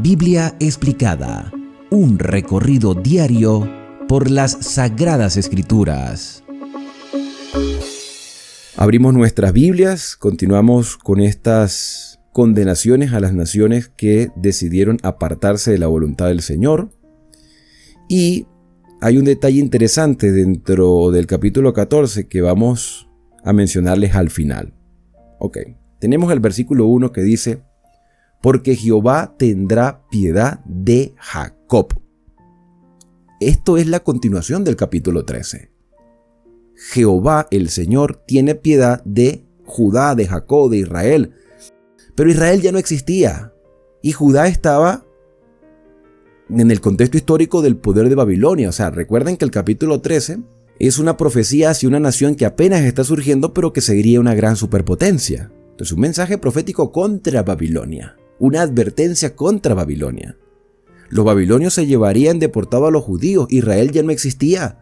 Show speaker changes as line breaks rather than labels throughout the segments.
Biblia explicada, un recorrido diario por las Sagradas Escrituras.
Abrimos nuestras Biblias, continuamos con estas condenaciones a las naciones que decidieron apartarse de la voluntad del Señor. Y hay un detalle interesante dentro del capítulo 14 que vamos a mencionarles al final. Ok, tenemos el versículo 1 que dice: porque Jehová tendrá piedad de Jacob. Esto es la continuación del capítulo 13. Jehová, el Señor, tiene piedad de Judá, de Jacob, de Israel. Pero Israel ya no existía. Y Judá estaba en el contexto histórico del poder de Babilonia. O sea, recuerden que el capítulo 13 es una profecía hacia una nación que apenas está surgiendo, pero que seguiría una gran superpotencia. Entonces, un mensaje profético contra Babilonia. Una advertencia contra Babilonia. Los babilonios se llevarían deportados a los judíos. Israel ya no existía.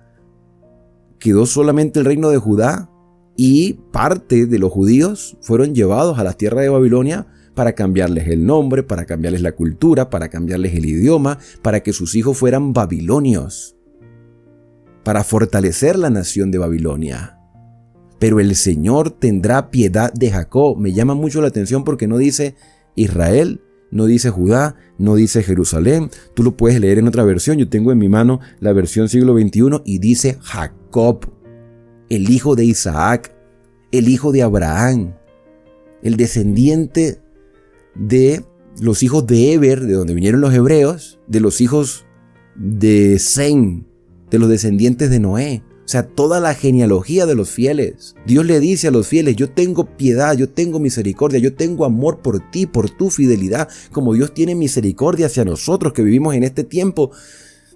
Quedó solamente el reino de Judá y parte de los judíos fueron llevados a las tierras de Babilonia para cambiarles el nombre, para cambiarles la cultura, para cambiarles el idioma, para que sus hijos fueran babilonios, para fortalecer la nación de Babilonia. Pero el Señor tendrá piedad de Jacob. Me llama mucho la atención porque no dice Israel, no dice Judá, no dice Jerusalén. Tú lo puedes leer en otra versión. Yo tengo en mi mano la versión siglo XXI y dice Jacob, el hijo de Isaac, el hijo de Abraham, el descendiente de los hijos de Eber, de donde vinieron los hebreos, de los hijos de Sem, de los descendientes de Noé. O sea, toda la genealogía de los fieles. Dios le dice a los fieles: yo tengo piedad, yo tengo misericordia, yo tengo amor por ti, por tu fidelidad, como Dios tiene misericordia hacia nosotros que vivimos en este tiempo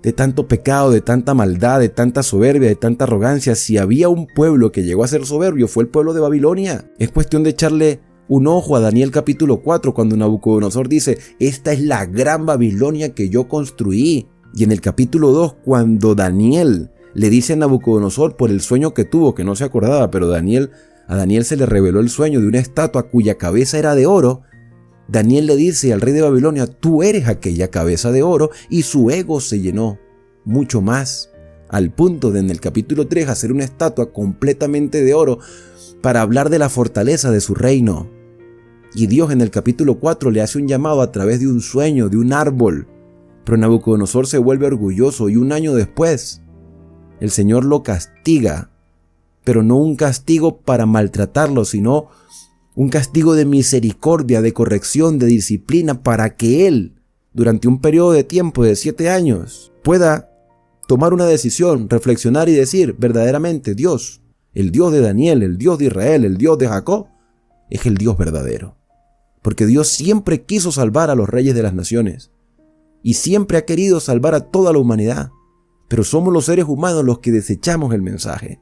de tanto pecado, de tanta maldad, de tanta soberbia, de tanta arrogancia. Si había un pueblo que llegó a ser soberbio, fue el pueblo de Babilonia. Es cuestión de echarle un ojo a Daniel capítulo 4, cuando Nabucodonosor dice: esta es la gran Babilonia que yo construí. Y en el capítulo 2, cuando Daniel le dice a Nabucodonosor por el sueño que tuvo, que no se acordaba, pero a Daniel se le reveló el sueño de una estatua cuya cabeza era de oro. Daniel le dice al rey de Babilonia: tú eres aquella cabeza de oro, y su ego se llenó mucho más, al punto de en el capítulo 3 hacer una estatua completamente de oro para hablar de la fortaleza de su reino. Y Dios en el capítulo 4 le hace un llamado a través de un sueño, de un árbol. Pero Nabucodonosor se vuelve orgulloso y un año después el Señor lo castiga, pero no un castigo para maltratarlo, sino un castigo de misericordia, de corrección, de disciplina, para que él, durante un periodo de tiempo de 7 años, pueda tomar una decisión, reflexionar y decir: verdaderamente Dios, el Dios de Daniel, el Dios de Israel, el Dios de Jacob, es el Dios verdadero. Porque Dios siempre quiso salvar a los reyes de las naciones y siempre ha querido salvar a toda la humanidad. Pero somos los seres humanos los que desechamos el mensaje.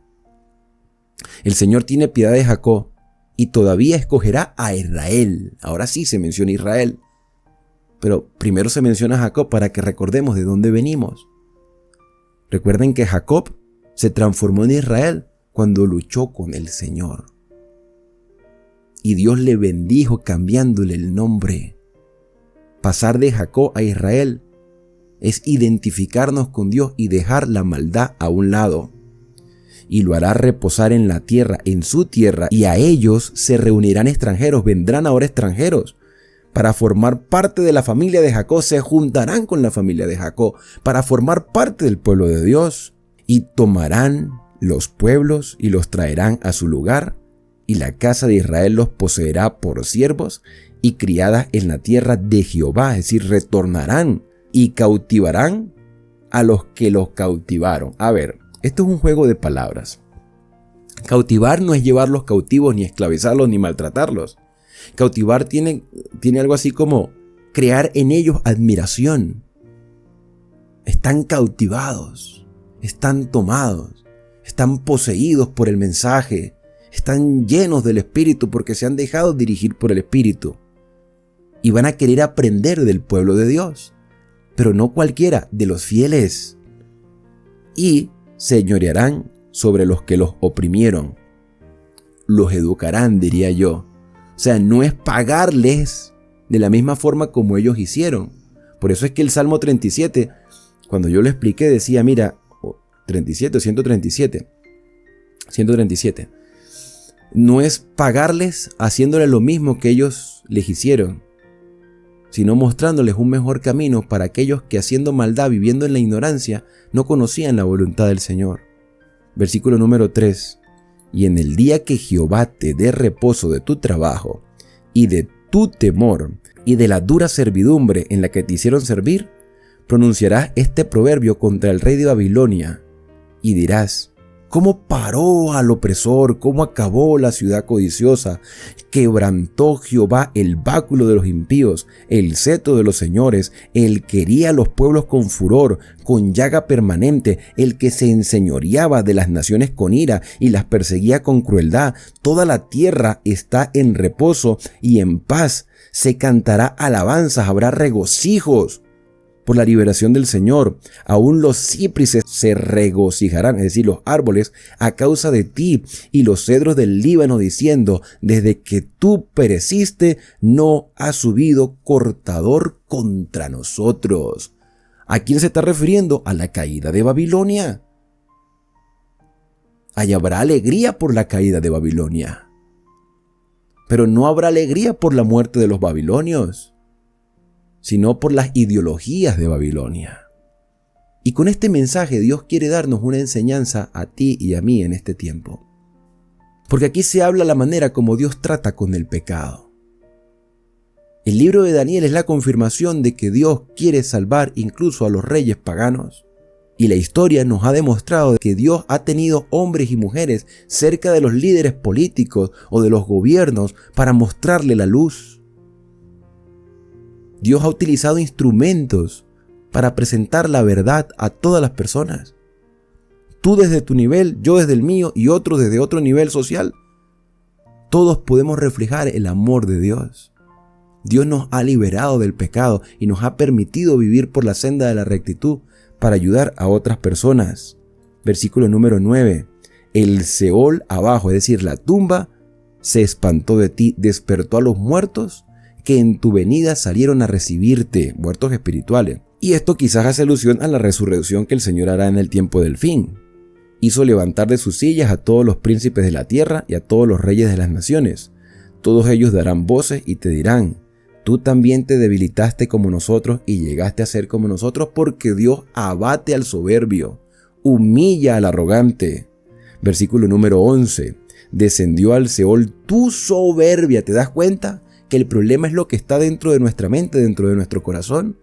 El Señor tiene piedad de Jacob y todavía escogerá a Israel. Ahora sí se menciona Israel, pero primero se menciona a Jacob para que recordemos de dónde venimos. Recuerden que Jacob se transformó en Israel cuando luchó con el Señor. Y Dios le bendijo cambiándole el nombre. Pasar de Jacob a Israel es identificarnos con Dios y dejar la maldad a un lado. Y lo hará reposar en la tierra, en su tierra, y a ellos se reunirán extranjeros, vendrán ahora extranjeros. Para formar parte de la familia de Jacob, se juntarán con la familia de Jacob, para formar parte del pueblo de Dios. Y tomarán los pueblos y los traerán a su lugar, y la casa de Israel los poseerá por siervos y criadas en la tierra de Jehová. Es decir, retornarán y cautivarán a los que los cautivaron. A ver, esto es un juego de palabras. Cautivar no es llevarlos cautivos, ni esclavizarlos, ni maltratarlos. Cautivar tiene algo así como crear en ellos admiración. Están cautivados, están tomados, están poseídos por el mensaje, están llenos del Espíritu porque se han dejado dirigir por el Espíritu. Y van a querer aprender del pueblo de Dios. Pero no cualquiera, de los fieles. Y señorearán sobre los que los oprimieron. Los educarán, diría yo. O sea, no es pagarles de la misma forma como ellos hicieron, Por eso es que el Salmo 37, cuando yo lo expliqué, decía, mira, 37 o 137, no es pagarles haciéndoles lo mismo que ellos les hicieron, sino mostrándoles un mejor camino para aquellos que haciendo maldad, viviendo en la ignorancia, no conocían la voluntad del Señor. Versículo número 3. Y en el día que Jehová te dé reposo de tu trabajo y de tu temor y de la dura servidumbre en la que te hicieron servir, pronunciarás este proverbio contra el rey de Babilonia y dirás: ¿cómo paró al opresor? ¿Cómo acabó la ciudad codiciosa? Quebrantó Jehová el báculo de los impíos, el cetro de los señores, el que hería a los pueblos con furor, con llaga permanente, el que se enseñoreaba de las naciones con ira y las perseguía con crueldad. Toda la tierra está en reposo y en paz. Se cantará alabanzas, habrá regocijos por la liberación del Señor. Aún los cipreses se regocijarán, es decir, los árboles, a causa de ti, y los cedros del Líbano, diciendo: desde que tú pereciste, no ha subido cortador contra nosotros. ¿A quién se está refiriendo? A la caída de Babilonia. Allá habrá alegría por la caída de Babilonia, pero no habrá alegría por la muerte de los babilonios, sino por las ideologías de Babilonia. Y con este mensaje Dios quiere darnos una enseñanza a ti y a mí en este tiempo. Porque aquí se habla la manera como Dios trata con el pecado. El libro de Daniel es la confirmación de que Dios quiere salvar incluso a los reyes paganos. Y la historia nos ha demostrado que Dios ha tenido hombres y mujeres cerca de los líderes políticos o de los gobiernos para mostrarle la luz. Dios ha utilizado instrumentos para presentar la verdad a todas las personas. Tú desde tu nivel, yo desde el mío y otros desde otro nivel social. Todos podemos reflejar el amor de Dios. Dios nos ha liberado del pecado y nos ha permitido vivir por la senda de la rectitud para ayudar a otras personas. Versículo número 9. El Seol abajo, es decir, la tumba, se espantó de ti, despertó a los muertos que en tu venida salieron a recibirte, muertos espirituales. Y esto quizás hace alusión a la resurrección que el Señor hará en el tiempo del fin. Hizo levantar de sus sillas a todos los príncipes de la tierra y a todos los reyes de las naciones. Todos ellos darán voces y te dirán: tú también te debilitaste como nosotros y llegaste a ser como nosotros, porque Dios abate al soberbio, humilla al arrogante. Versículo número 11. Descendió al Seol tu soberbia. ¿Te das cuenta? Que el problema es lo que está dentro de nuestra mente, dentro de nuestro corazón.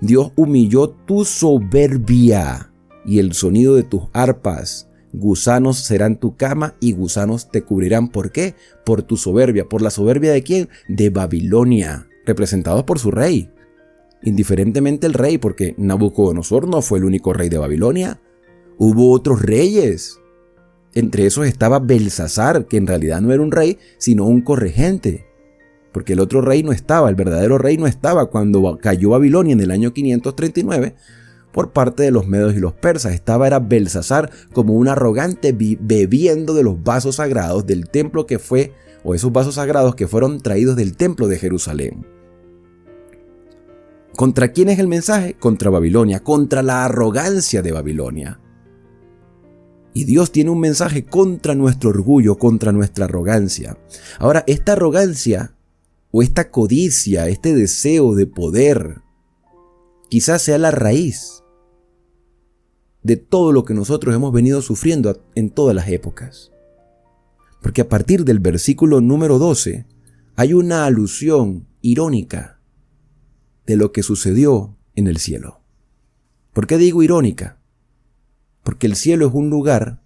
Dios humilló tu soberbia y el sonido de tus arpas. Gusanos serán tu cama y gusanos te cubrirán. ¿Por qué? Por tu soberbia. ¿Por la soberbia de quién? De Babilonia, representados por su rey. Indiferentemente el rey, porque Nabucodonosor no fue el único rey de Babilonia. Hubo otros reyes. Entre esos estaba Belsasar, que en realidad no era un rey, sino un corregente. Porque el otro rey no estaba, el verdadero rey no estaba cuando cayó Babilonia en el año 539 por parte de los medos y los persas. Era Belsasar como un arrogante bebiendo de los vasos sagrados del templo que fue, o esos vasos sagrados que fueron traídos del templo de Jerusalén. ¿Contra quién es el mensaje? Contra Babilonia, contra la arrogancia de Babilonia. Y Dios tiene un mensaje contra nuestro orgullo, contra nuestra arrogancia. Ahora, esta arrogancia o esta codicia, este deseo de poder, quizás sea la raíz de todo lo que nosotros hemos venido sufriendo en todas las épocas. Porque a partir del versículo número 12 hay una alusión irónica de lo que sucedió en el cielo. ¿Por qué digo irónica? Porque el cielo es un lugar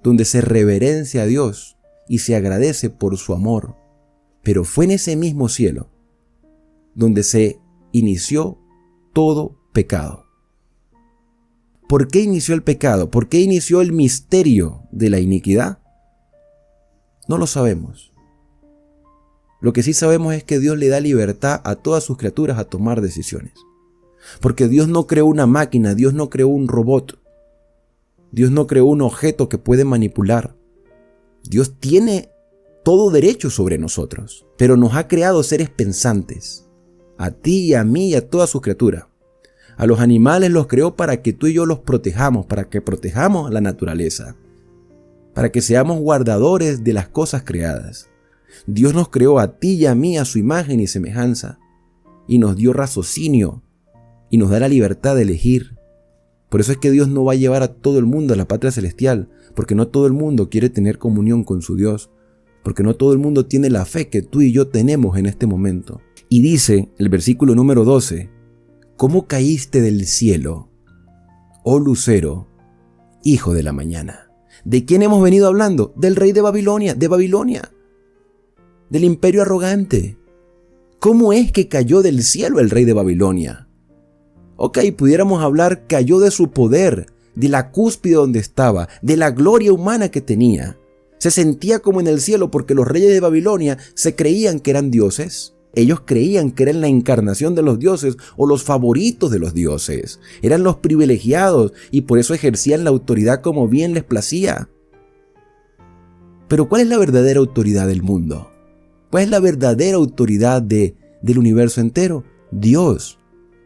donde se reverencia a Dios y se agradece por su amor. Pero fue en ese mismo cielo donde se inició todo pecado. ¿Por qué inició el pecado? ¿Por qué inició el misterio de la iniquidad? No lo sabemos. Lo que sí sabemos es que Dios le da libertad a todas sus criaturas a tomar decisiones. Porque Dios no creó una máquina, Dios no creó un robot, Dios no creó un objeto que puede manipular. Dios tiene todo derecho sobre nosotros, pero nos ha creado seres pensantes. a ti y a mí y a todas sus criaturas. A los animales los creó para que tú y yo los protejamos, para que protejamos la naturaleza, para que seamos guardadores de las cosas creadas. Dios nos creó a ti y a mí a su imagen y semejanza, y nos dio raciocinio, y nos da la libertad de elegir. Por eso es que Dios no va a llevar a todo el mundo a la patria celestial, porque no todo el mundo quiere tener comunión con su Dios, porque no todo el mundo tiene la fe que tú y yo tenemos en este momento. Y dice el versículo número 12, ¿cómo caíste del cielo, oh lucero, hijo de la mañana? ¿De quién hemos venido hablando? Del rey de Babilonia, del imperio arrogante. ¿Cómo es que cayó del cielo el rey de Babilonia? Ok, pudiéramos hablar, cayó de su poder, de la cúspide donde estaba, de la gloria humana que tenía. Se sentía como en el cielo porque los reyes de Babilonia se creían que eran dioses. Ellos creían que eran la encarnación de los dioses o los favoritos de los dioses. Eran los privilegiados y por eso ejercían la autoridad como bien les placía. Pero ¿cuál es la verdadera autoridad del mundo? ¿Cuál es la verdadera autoridad del universo entero? Dios.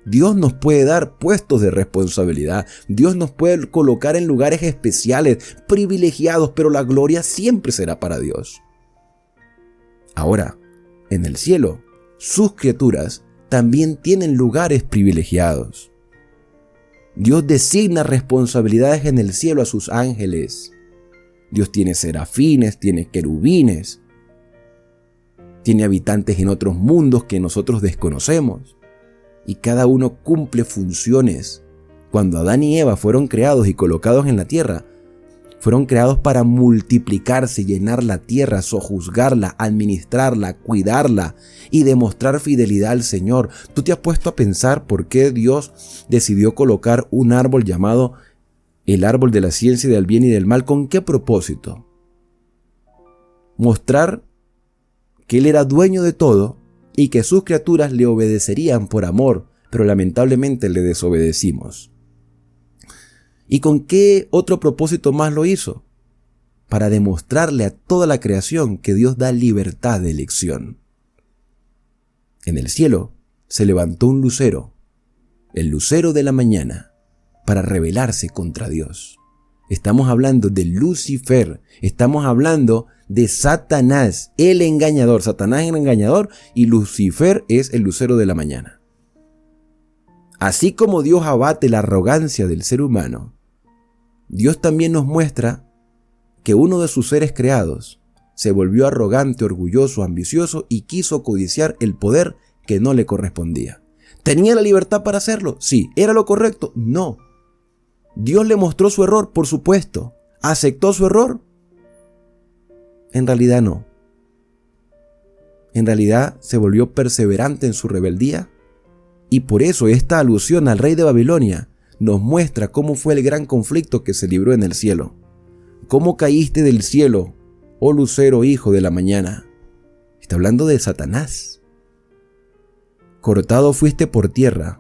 Dios nos puede dar puestos de responsabilidad. Dios nos puede colocar en lugares especiales, privilegiados, pero la gloria siempre será para Dios. Ahora, en el cielo, sus criaturas también tienen lugares privilegiados. Dios designa responsabilidades en el cielo a sus ángeles. Dios tiene serafines, tiene querubines, tiene habitantes en otros mundos que nosotros desconocemos. Y cada uno cumple funciones. Cuando Adán y Eva fueron creados y colocados en la tierra, fueron creados para multiplicarse, llenar la tierra, sojuzgarla, administrarla, cuidarla y demostrar fidelidad al Señor. ¿Tú te has puesto a pensar por qué Dios decidió colocar un árbol llamado el árbol de la ciencia del bien y del mal? ¿Con qué propósito? Mostrar que Él era dueño de todo y que sus criaturas le obedecerían por amor, pero lamentablemente le desobedecimos. ¿Y con qué otro propósito más lo hizo? Para demostrarle a toda la creación que Dios da libertad de elección. En el cielo se levantó un lucero, el lucero de la mañana, para rebelarse contra Dios. Estamos hablando de Lucifer, estamos hablando de Satanás, el engañador. Satanás es el engañador y Lucifer es el lucero de la mañana. Así como Dios abate la arrogancia del ser humano, Dios también nos muestra que uno de sus seres creados se volvió arrogante, orgulloso, ambicioso y quiso codiciar el poder que no le correspondía. ¿Tenía la libertad para hacerlo? Sí. ¿Era lo correcto? No. Dios le mostró su error, por supuesto. ¿Aceptó su error? En realidad no. En realidad se volvió perseverante en su rebeldía y por eso esta alusión al rey de Babilonia nos muestra cómo fue el gran conflicto que se libró en el cielo. ¿Cómo caíste del cielo, oh lucero hijo de la mañana? Está hablando de Satanás. Cortado fuiste por tierra,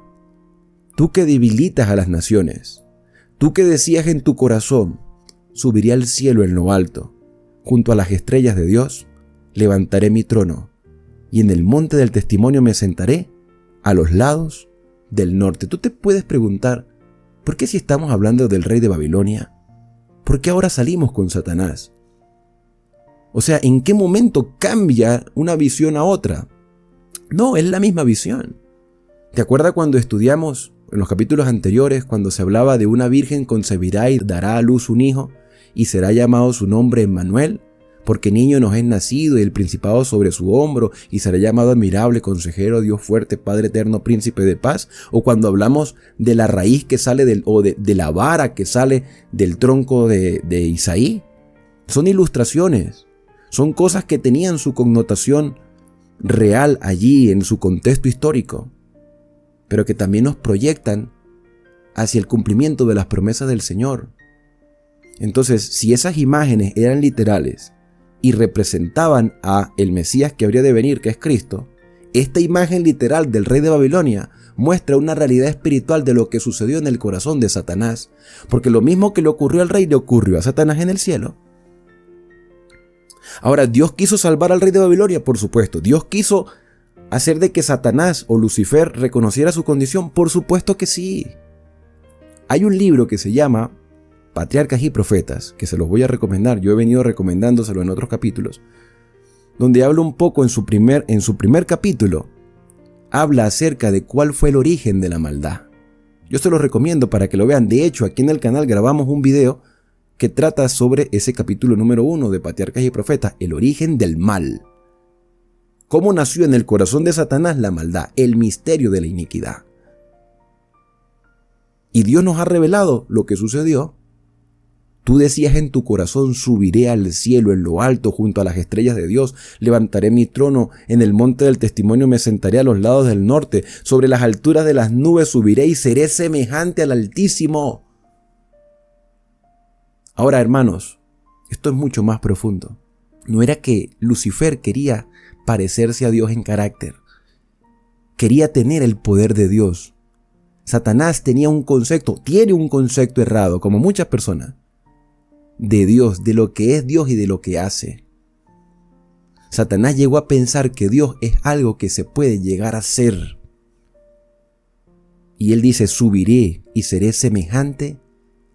tú que debilitas a las naciones, tú que decías en tu corazón, subiré al cielo en lo alto, junto a las estrellas de Dios, levantaré mi trono, y en el monte del testimonio me sentaré a los lados del norte. Tú te puedes preguntar, ¿por qué si estamos hablando del rey de Babilonia? ¿Por qué ahora salimos con Satanás? O sea, ¿en qué momento cambia una visión a otra? No, es la misma visión. ¿Te acuerdas cuando estudiamos en los capítulos anteriores, cuando se hablaba de una virgen concebirá y dará a luz un hijo, y será llamado su nombre Emmanuel, porque niño nos es nacido y el principado sobre su hombro, y será llamado admirable, consejero, Dios fuerte, Padre eterno, príncipe de paz? O cuando hablamos de la raíz que sale de la vara que sale del tronco de Isaí. Son ilustraciones, son cosas que tenían su connotación real allí en su contexto histórico, pero que también nos proyectan hacia el cumplimiento de las promesas del Señor. Entonces, si esas imágenes eran literales y representaban a el Mesías que habría de venir, que es Cristo, esta imagen literal del rey de Babilonia muestra una realidad espiritual de lo que sucedió en el corazón de Satanás, porque lo mismo que le ocurrió al rey le ocurrió a Satanás en el cielo. Ahora, ¿Dios quiso salvar al rey de Babilonia? Por supuesto. ¿Dios quiso hacer de que Satanás o Lucifer reconociera su condición? Por supuesto que sí. Hay un libro que se llama Patriarcas y Profetas, que se los voy a recomendar, yo he venido recomendándoselo en otros capítulos, donde habla un poco en su primer capítulo, habla acerca de cuál fue el origen de la maldad. Yo se los recomiendo para que lo vean. De hecho, aquí en el canal grabamos un video que trata sobre ese capítulo número 1 de Patriarcas y Profetas, el origen del mal. Cómo nació en el corazón de Satanás la maldad, el misterio de la iniquidad. Y Dios nos ha revelado lo que sucedió. Tú decías en tu corazón: subiré al cielo en lo alto junto a las estrellas de Dios, levantaré mi trono en el monte del testimonio, me sentaré a los lados del norte, sobre las alturas de las nubes subiré y seré semejante al Altísimo. Ahora, hermanos, esto es mucho más profundo. No era que Lucifer quería parecerse a Dios en carácter, quería tener el poder de Dios. Satanás tiene un concepto errado, como muchas personas, de Dios, de lo que es Dios y de lo que hace. Satanás llegó a pensar que Dios es algo que se puede llegar a ser. Y él dice: subiré y seré semejante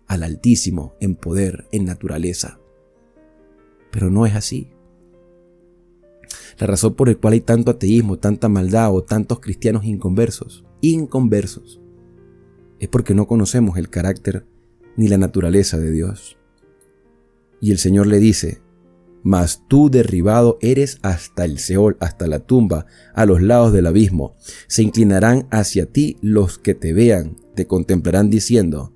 al Altísimo en poder, en naturaleza. Pero no es así. La razón por la cual hay tanto ateísmo, tanta maldad o tantos cristianos inconversos, es porque no conocemos el carácter ni la naturaleza de Dios. Y el Señor le dice: mas tú derribado eres hasta el Seol, hasta la tumba, a los lados del abismo. Se inclinarán hacia ti los que te vean, te contemplarán diciendo: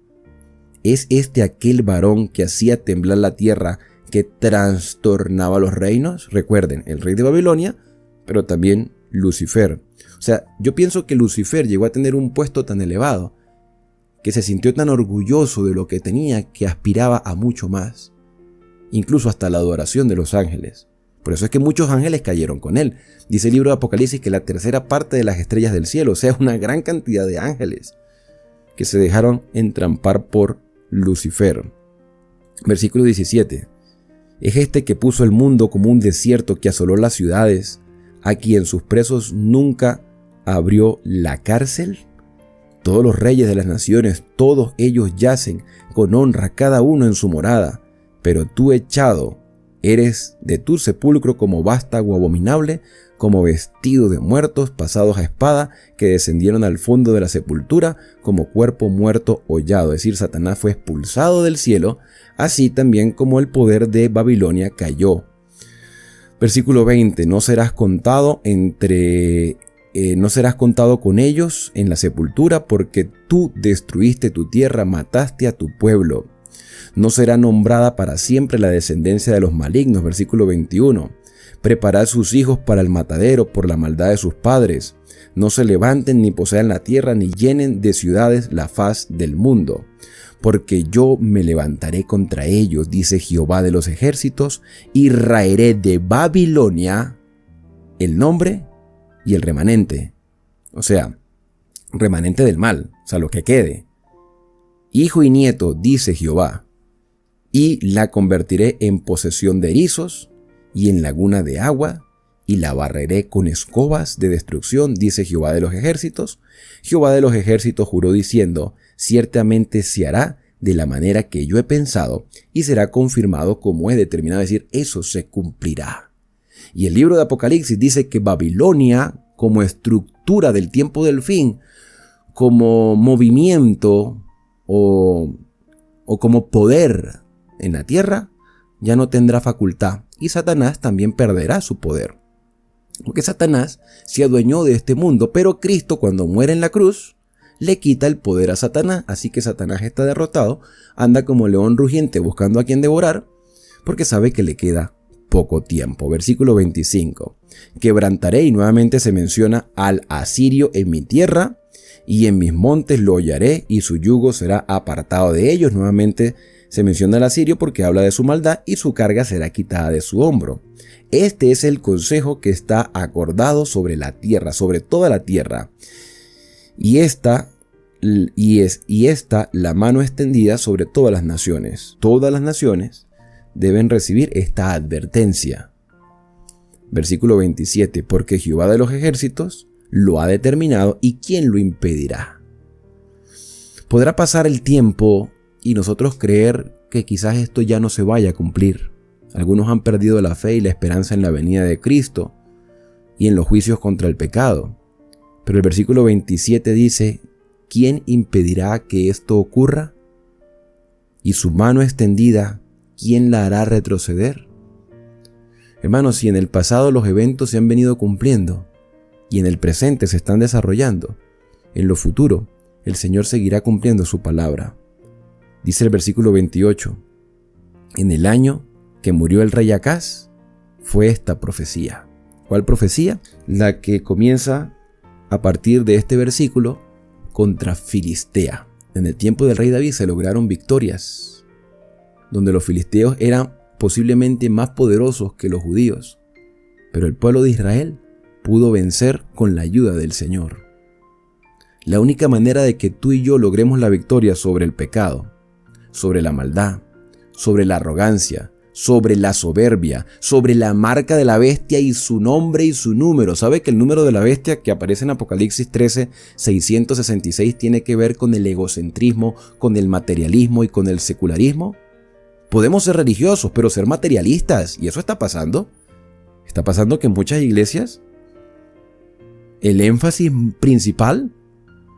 ¿es este aquel varón que hacía temblar la tierra, que trastornaba los reinos? Recuerden, el rey de Babilonia, pero también Lucifer. O sea, yo pienso que Lucifer llegó a tener un puesto tan elevado, que se sintió tan orgulloso de lo que tenía, que aspiraba a mucho más. Incluso hasta la adoración de los ángeles. Por eso es que muchos ángeles cayeron con él. Dice el libro de Apocalipsis que la tercera parte de las estrellas del cielo, o sea, una gran cantidad de ángeles que se dejaron entrampar por Lucifer. Versículo 17. Es este que puso el mundo como un desierto, que asoló las ciudades, a quien sus presos nunca abrió la cárcel. Todos los reyes de las naciones, todos ellos yacen con honra, cada uno en su morada. Pero tú, echado eres de tu sepulcro como vástago abominable, como vestido de muertos pasados a espada, que descendieron al fondo de la sepultura, como cuerpo muerto hollado. Es decir, Satanás fue expulsado del cielo, así también como el poder de Babilonia cayó. Versículo 20. No serás contado con ellos en la sepultura, porque tú destruiste tu tierra, mataste a tu pueblo. No será nombrada para siempre la descendencia de los malignos. Versículo 21. Preparad sus hijos para el matadero por la maldad de sus padres. No se levanten ni posean la tierra, ni llenen de ciudades la faz del mundo. Porque yo me levantaré contra ellos, dice Jehová de los ejércitos, y raeré de Babilonia el nombre y el remanente. O sea, remanente del mal, o sea, lo que quede. Hijo y nieto, dice Jehová. Y la convertiré en posesión de erizos y en laguna de agua, y la barreré con escobas de destrucción, dice Jehová de los ejércitos. Jehová de los ejércitos juró diciendo: ciertamente se hará de la manera que yo he pensado, y será confirmado como he determinado. Es decir, eso se cumplirá. Y el libro de Apocalipsis dice que Babilonia, como estructura del tiempo del fin, como movimiento o como poder en la tierra, ya no tendrá facultad, y Satanás también perderá su poder. Porque Satanás se adueñó de este mundo, pero Cristo, cuando muere en la cruz, le quita el poder a Satanás, así que Satanás está derrotado, anda como león rugiente buscando a quien devorar, porque sabe que le queda poco tiempo. Versículo 25. Quebrantaré, y nuevamente se menciona al asirio en mi tierra, y en mis montes lo hollaré, y su yugo será apartado de ellos. Nuevamente se menciona al asirio porque habla de su maldad, y su carga será quitada de su hombro. Este es el consejo que está acordado sobre la tierra, sobre toda la tierra. Y esta la mano extendida sobre todas las naciones. Todas las naciones deben recibir esta advertencia. Versículo 27, porque Jehová de los ejércitos lo ha determinado y ¿quién lo impedirá? Podrá pasar el tiempo y nosotros creer que quizás esto ya no se vaya a cumplir. Algunos han perdido la fe y la esperanza en la venida de Cristo y en los juicios contra el pecado. Pero el versículo 27 dice, ¿quién impedirá que esto ocurra? Y su mano extendida, ¿quién la hará retroceder? Hermanos, si en el pasado los eventos se han venido cumpliendo y en el presente se están desarrollando, en lo futuro el Señor seguirá cumpliendo su palabra. Dice el versículo 28, en el año que murió el rey Acaz, fue esta profecía. ¿Cuál profecía? La que comienza a partir de este versículo contra Filistea. En el tiempo del rey David se lograron victorias, donde los filisteos eran posiblemente más poderosos que los judíos, pero el pueblo de Israel pudo vencer con la ayuda del Señor. La única manera de que tú y yo logremos la victoria sobre el pecado, sobre la maldad, sobre la arrogancia, sobre la soberbia, sobre la marca de la bestia y su nombre y su número. ¿Sabe que el número de la bestia que aparece en Apocalipsis 13, 666 tiene que ver con el egocentrismo, con el materialismo y con el secularismo? Podemos ser religiosos, pero ser materialistas, y eso está pasando. Está pasando que en muchas iglesias el énfasis principal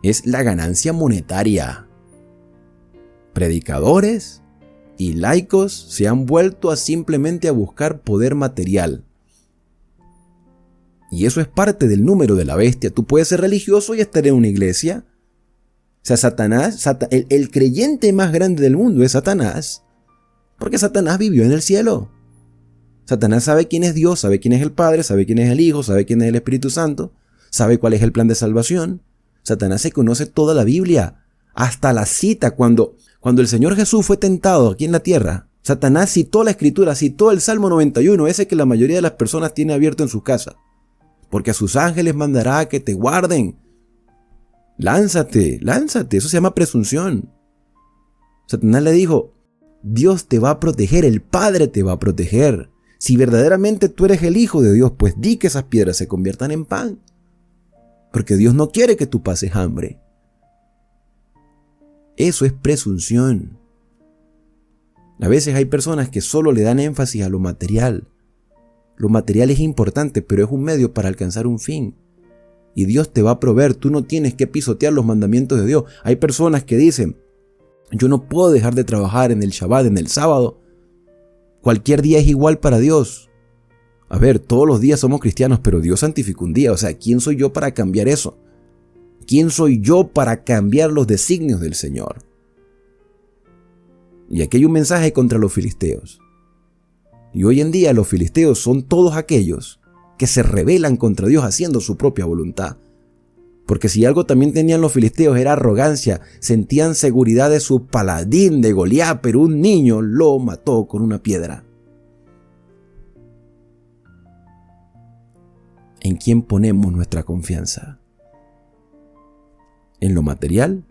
es la ganancia monetaria. Predicadores y laicos se han vuelto a simplemente a buscar poder material. Y eso es parte del número de la bestia. Tú puedes ser religioso y estar en una iglesia. O sea, Satanás, el creyente más grande del mundo es Satanás. Porque Satanás vivió en el cielo. Satanás sabe quién es Dios, sabe quién es el Padre, sabe quién es el Hijo, sabe quién es el Espíritu Santo, sabe cuál es el plan de salvación. Satanás se conoce toda la Biblia, hasta la cita. Cuando el Señor Jesús fue tentado aquí en la tierra, Satanás citó la Escritura, citó el Salmo 91, ese que la mayoría de las personas tiene abierto en su casa. Porque a sus ángeles mandará que te guarden. Lánzate, eso se llama presunción. Satanás le dijo, Dios te va a proteger, el Padre te va a proteger. Si verdaderamente tú eres el Hijo de Dios, pues di que esas piedras se conviertan en pan. Porque Dios no quiere que tú pases hambre. Eso es presunción. A veces hay personas que solo le dan énfasis a lo material. Lo material es importante, pero es un medio para alcanzar un fin. Y Dios te va a proveer, tú no tienes que pisotear los mandamientos de Dios. Hay personas que dicen, yo no puedo dejar de trabajar en el Shabbat, en el sábado. Cualquier día es igual para Dios. A ver, todos los días somos cristianos, pero Dios santificó un día. O sea, ¿quién soy yo para cambiar eso? ¿Quién soy yo para cambiar los designios del Señor? Y aquí hay un mensaje contra los filisteos. Y hoy en día los filisteos son todos aquellos que se rebelan contra Dios haciendo su propia voluntad. Porque si algo también tenían los filisteos era arrogancia, sentían seguridad de su paladín de Goliat, pero un niño lo mató con una piedra. ¿En quién ponemos nuestra confianza? ¿En lo material?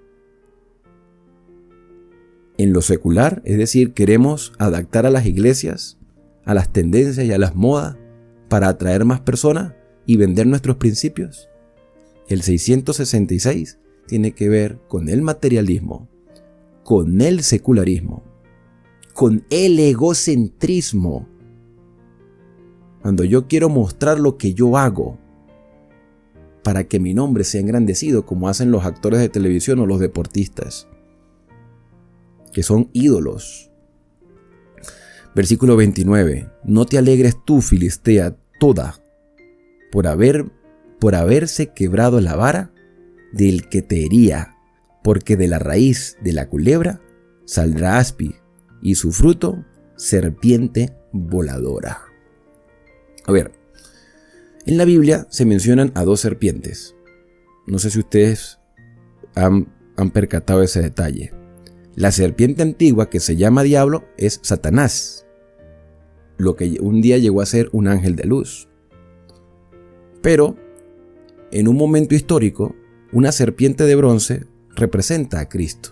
¿En lo secular? Es decir, queremos adaptar a las iglesias, a las tendencias y a las modas para atraer más personas y vender nuestros principios. El 666 tiene que ver con el materialismo, con el secularismo, con el egocentrismo. Cuando yo quiero mostrar lo que yo hago para que mi nombre sea engrandecido, como hacen los actores de televisión o los deportistas, que son ídolos. Versículo 29. No te alegres tú, Filistea, toda, por haberse quebrado la vara del que te hería, porque de la raíz de la culebra saldrá aspi, y su fruto serpiente voladora. A ver, en la Biblia se mencionan a dos serpientes. No sé si ustedes han percatado ese detalle. La serpiente antigua, que se llama diablo, es Satanás, lo que un día llegó a ser un ángel de luz. Pero, en un momento histórico, una serpiente de bronce representa a Cristo.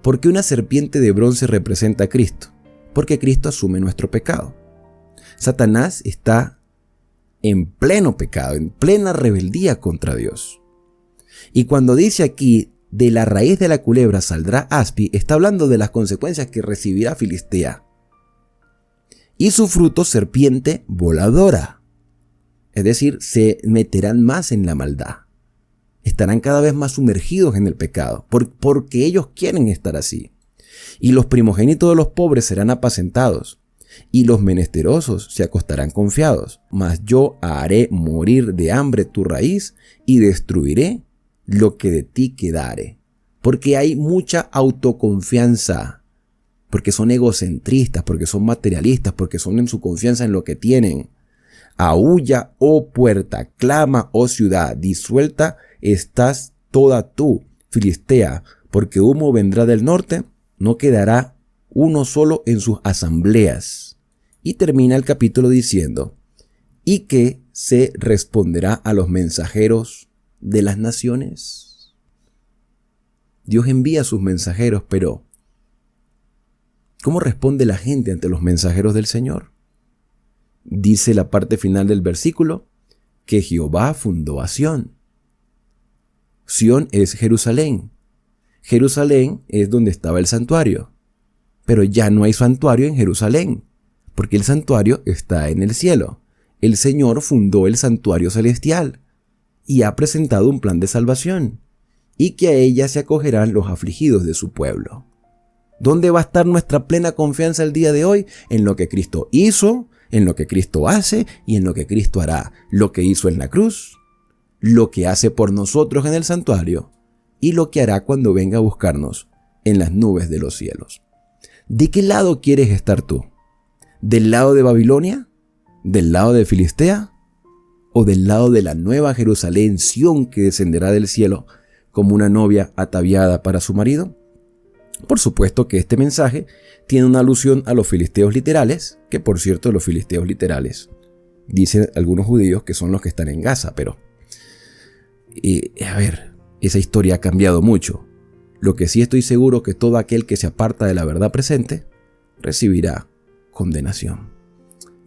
¿Por qué una serpiente de bronce representa a Cristo? Porque Cristo asume nuestro pecado. Satanás está en pleno pecado, en plena rebeldía contra Dios. Y cuando dice aquí, de la raíz de la culebra saldrá aspi, está hablando de las consecuencias que recibirá Filistea. Y su fruto serpiente voladora. Es decir, se meterán más en la maldad. Estarán cada vez más sumergidos en el pecado, porque ellos quieren estar así. Y los primogénitos de los pobres serán apacentados, y los menesterosos se acostarán confiados. Mas yo haré morir de hambre tu raíz, y destruiré lo que de ti quedare. Porque hay mucha autoconfianza, porque son egocentristas, porque son materialistas, porque son en su confianza en lo que tienen. Aúlla, oh puerta, clama, oh ciudad, disuelta estás toda tú, Filistea, porque humo vendrá del norte, no quedará uno solo en sus asambleas. Y termina el capítulo diciendo, y que se responderá a los mensajeros de las naciones. Dios envía a sus mensajeros, pero ¿cómo responde la gente ante los mensajeros del Señor? Dice la parte final del versículo que Jehová fundó a Sión. Sión es Jerusalén. Jerusalén es donde estaba el santuario. Pero ya no hay santuario en Jerusalén, porque el santuario está en el cielo. El Señor fundó el santuario celestial y ha presentado un plan de salvación, y que a ella se acogerán los afligidos de su pueblo. ¿Dónde va a estar nuestra plena confianza el día de hoy? En lo que Cristo hizo, en lo que Cristo hace y en lo que Cristo hará. Lo que hizo en la cruz, lo que hace por nosotros en el santuario y lo que hará cuando venga a buscarnos en las nubes de los cielos. ¿De qué lado quieres estar tú? ¿Del lado de Babilonia? ¿Del lado de Filistea? ¿O del lado de la nueva Jerusalén, Sión, que descenderá del cielo como una novia ataviada para su marido? Por supuesto que este mensaje tiene una alusión a los filisteos literales, que por cierto los filisteos literales dicen algunos judíos que son los que están en Gaza, pero esa historia ha cambiado mucho. Lo que sí estoy seguro que todo aquel que se aparta de la verdad presente recibirá condenación.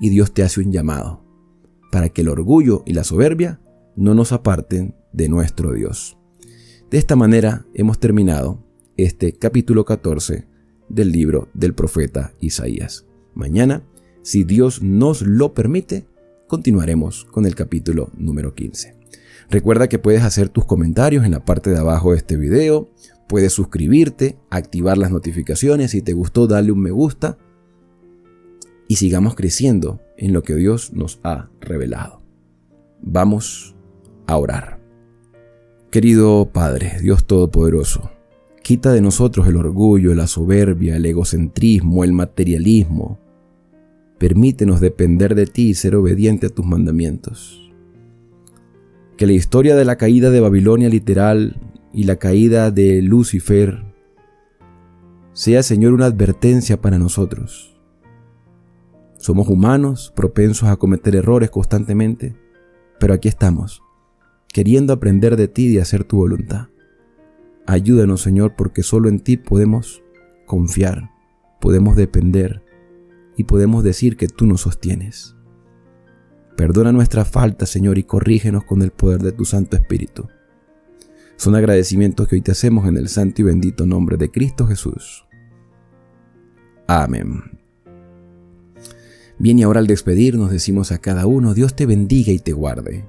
Y Dios te hace un llamado para que el orgullo y la soberbia no nos aparten de nuestro Dios. De esta manera hemos terminado este capítulo 14 del libro del profeta Isaías. Mañana, si Dios nos lo permite, continuaremos con el capítulo número 15. Recuerda que puedes hacer tus comentarios en la parte de abajo de este video, puedes suscribirte, activar las notificaciones, si te gustó dale un me gusta y sigamos creciendo en lo que Dios nos ha revelado. Vamos a orar. Querido Padre, Dios Todopoderoso, quita de nosotros el orgullo, la soberbia, el egocentrismo, el materialismo. Permítenos depender de ti y ser obediente a tus mandamientos. Que la historia de la caída de Babilonia literal y la caída de Lucifer sea, Señor, una advertencia para nosotros. Somos humanos, propensos a cometer errores constantemente, pero aquí estamos, queriendo aprender de ti y de hacer tu voluntad. Ayúdanos, Señor, porque solo en ti podemos confiar, podemos depender y podemos decir que tú nos sostienes. Perdona nuestras faltas, Señor, y corrígenos con el poder de tu Santo Espíritu. Son agradecimientos que hoy te hacemos en el santo y bendito nombre de Cristo Jesús. Amén. Bien, y ahora al despedirnos decimos a cada uno, Dios te bendiga y te guarde.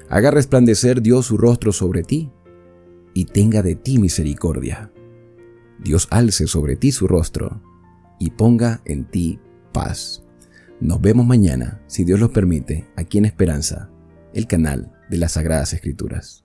Haga resplandecer Dios su rostro sobre ti y tenga de ti misericordia. Dios alce sobre ti su rostro y ponga en ti paz. Nos vemos mañana, si Dios lo permite, aquí en Esperanza, el canal de las Sagradas Escrituras.